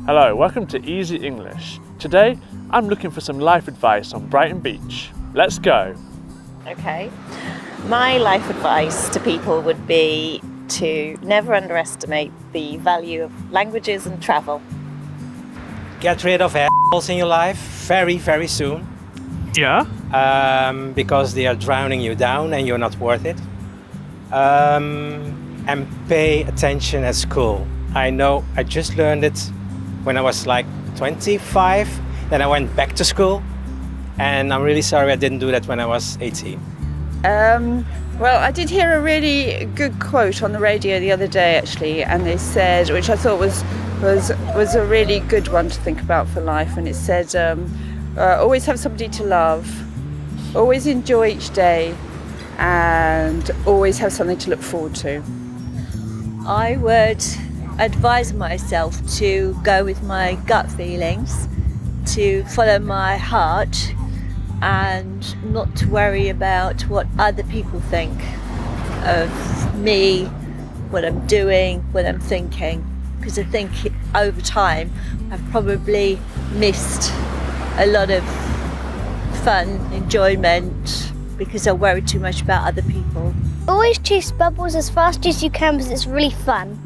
Hello, welcome to Easy English. Today, I'm looking for some life advice on Brighton Beach. Let's go. Okay. My life advice to people would be to never underestimate the value of languages and travel. Get rid of assholes in your life very, very soon. Yeah? Because they are drowning you down and you're not worth it. And pay attention at school. I know I just learned it when I was like 25. Then I went back to school. And I'm really sorry I didn't do that when I was 18. Well, I did hear a really good quote on the radio the other day, actually, and they said, which I thought was a really good one to think about for life, and it said, always have somebody to love, always enjoy each day, and always have something to look forward to. I would advise myself to go with my gut feelings, to follow my heart, and not to worry about what other people think of me, what I'm doing, what I'm thinking. Because I think over time I've probably missed a lot of fun, enjoyment, because I worry too much about other people. Always chase bubbles as fast as you can because it's really fun.